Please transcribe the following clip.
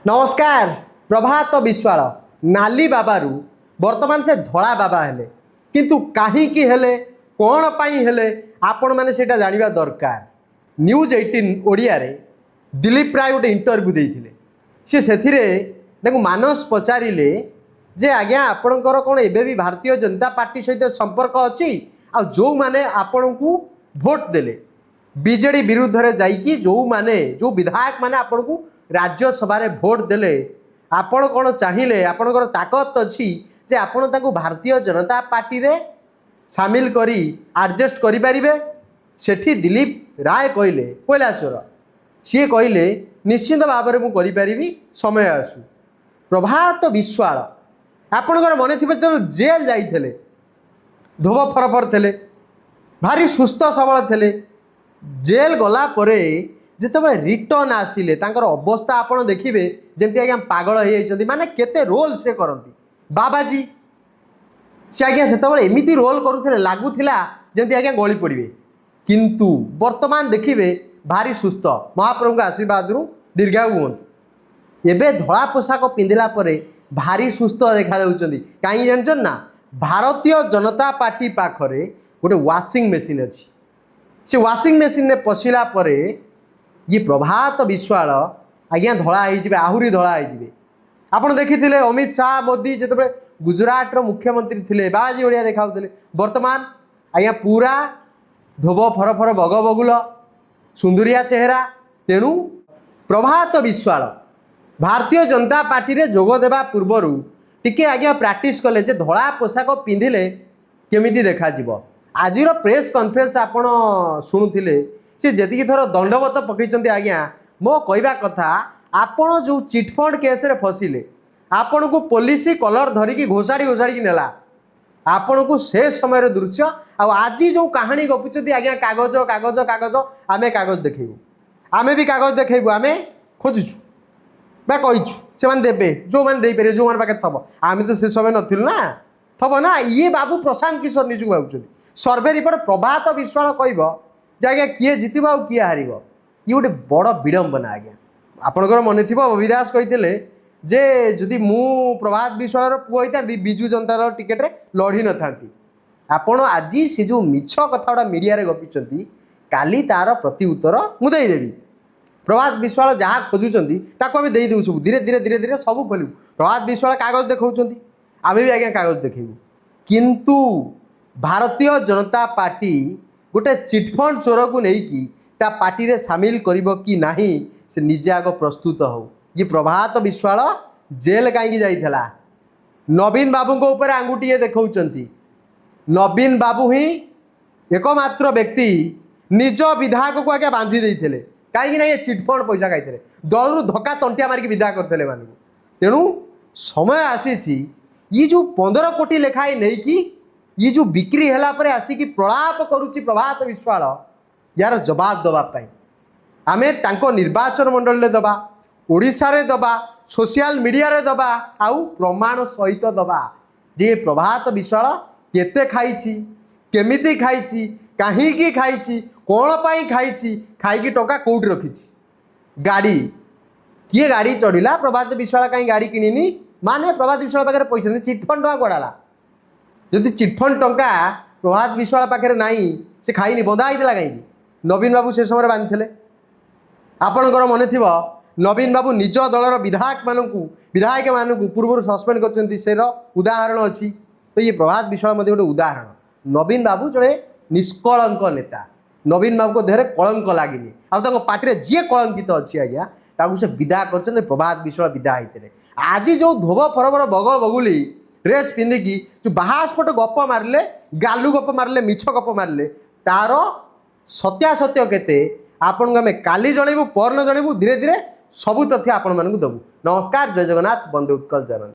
नमस्कार। प्रभात विश्वाल नाली बाबारू वर्तमान से धला बाबा हेले किंतु काहींकी हेले कौन पाई हेले आपण मैंने सेटा जानिबा दरकार। न्यूज 18 ओडिया रे दिलीप राय गोटे इंटरव्यू देइथिले। से सेथिरे देखो मानस पचारिले जे आज्ञा आपणकर कौन एबे भी भारतीय जनता पार्टी सहित संपर्क अच्छी आ जो माने आपण को भोट देले बीजेडी विरुद्ध रे जाइकी जो विधायक माने आपण को राज्यसभा रे भोट देले आपण कौन चाहिए आपणकर ताकत अच्छी जे आपण ताकू भारतीय जनता पार्टी रे सामिल करी एडजस्ट करि परिबे। सेठी दिलीप राय कहले कोयला चोर सी कहले निश्चित भाव में मुझे करी समय आसू। प्रभात विश्वाल आपणकर मन थे जो जेल जाइए धोब फरफर थे भारी सुस्थ सबल थे जेल गला परे जिते रिटर्न आसिले तांकर अवस्था आपड़ देखिए जमती आज्ञा पागल हो माने केते रोल से करती बाबाजी से आज्ञा से एमती रोल करुले लगुला जमती आज्ञा गली पड़े किंतु वर्तमान देखिए भारी सुस्थ महाप्रभु आशीर्वाद दीर्घायु हूँ। एबे धला पोशाक पिंधिला परे भारी सुस्थ देखा कहीं जानछन ना भारतीय जनता पार्टी पाखरे गोटे वाशिंग मेसीन अच्छी से वाशिंग मेसीन ने पशिला परे ये प्रभात विश्वाल आज्ञा धला हो आहरी धला हो। आपड़ देखी अमित शाह मोदी जिते गुजरात मुख्यमंत्री थे बाबाजी भाया देखा वर्तमान आज्ञा पूरा धोब फरफर बग बगुल सुंदरिया चेहरा। तेणु प्रभात विश्वाल भारतीय जनता पार्टी रे जोग देवा पूर्वर टिके आज्ञा प्रैक्टिस कले जे धला पोशाक पिंधिले केमिति देखा जिवो। आज प्रेस कॉन्फ्रेंस आपण शुणुले से जी थर दंडवत पकई आज्ञा मो कहवा कथा आपण जो चिटफंड केस रे फसिले आपण को पुलिस कलर धरिकी घोषाड़ी घोषाड़ी नेला आपण को से समय दृश्य आज जो कहानी गपुच्च आज्ञा कागज कागज कागज आमे कागज देखू आमे भी कागज देखू आमे खोजुचु बा कहीचु से देवे जो मैंने देपर जो मैंने पाखे थब आम तो से समय नथिलु ना थब ना ये बाबू प्रशांत किशोर निजक भावुं सर्वे रिपोर्ट प्रभात विश्वाल कह आज्ञा किए जितब आ किए हार ये गोटे बड़ विडंबना। आज्ञा आपंकर मन थी अविदास कही जे जदि मु प्रभात विश्वाल पुआ होता विजु जनता टिकेट लड़ी न था आपण आज से जो मिछ कथा गुड़ा मीडिया गपी काली तार प्रति उत्तर मुदेदेवी। प्रभात विश्वाल जहाँ खोजुंट आम देदेव सब धीरे धीरे धीरे धीरे सब खोलू। प्रभात विश्वाल कागज देखा आम भी आज्ञा कागज देखेबू किंतु भारतीय जनता पार्टी गोटे चिटफंड चोर को लेकिन ता पार्टी रे सामिल करिबो कि नहीं से निजे आग प्रस्तुत हो। ये प्रभात विश्वाल जेल कहीं जाइला नवीन बाबू को ऊपर आंगुठी देखौचंती। नवीन बाबू ही एकमात्र व्यक्ति निज विधायक को आगे बांधी देइथिले कहीं ये चिटफंड पैसा खाई दलू धक्का तंटिया मारिक विदा करते मानू। तेणु समय आसी ये जो 15 कोटी लेखाएं नहीं कि ये जो बिक्री है पर आसिकी प्रलाप करुच्ची प्रभात विश्वाल यार जवाब दवापाई आमे तांको निर्वाचन मंडल रे दबा ओडिशा रे दबा सोशल मीडिया रे दबा आउ प्रमाण सहित दबा जे प्रभात विश्वाल केते खाइची केमिति खाइची काहींकी खाइची कौन पाई खाइची खाइकी टंका कौटी रखिची गाड़ी किए गाड़ी चढ़िला प्रभात विश्वाल कहीं गाड़ी किनिनी माने प्रभात विश्वाल पाखे पैसा नहीं चिटफंड टंका गड़ाला जदि चिटफंड टंका प्रभात विश्वाल पाखे नहीं से खाइनी बंधा होता कहीं नवीन बाबू से समय बांधि आपणकर मन थी नवीन बाबू निज दलर विधायक मानू पूर्व सस्पेंड कर उदाहरण अच्छी। तो ये प्रभात विश्वाल गोटे उदाहरण नवीन बाबू जड़े निष्कलंक नेता नवीन बाबू को देहरे कलंक लगे आउ पार्टी जी कलंकित अच्छी आज्ञा ताकू से विदा कर प्रभात विश्वाल विदा होते आज जो धोब फरबर बग बगुली ड्रेस पिंधिकी जो बाहास्फोट गप मारे गालू गप मारे मिछ गप मारे तार सत्यासत्य केते आपन को आम काली जनइबू परन जनइबू धीरे धीरे सबू तथ्य आपण मानक देबू। नमस्कार, जय जगन्नाथ, वंदे उत्कल जननी।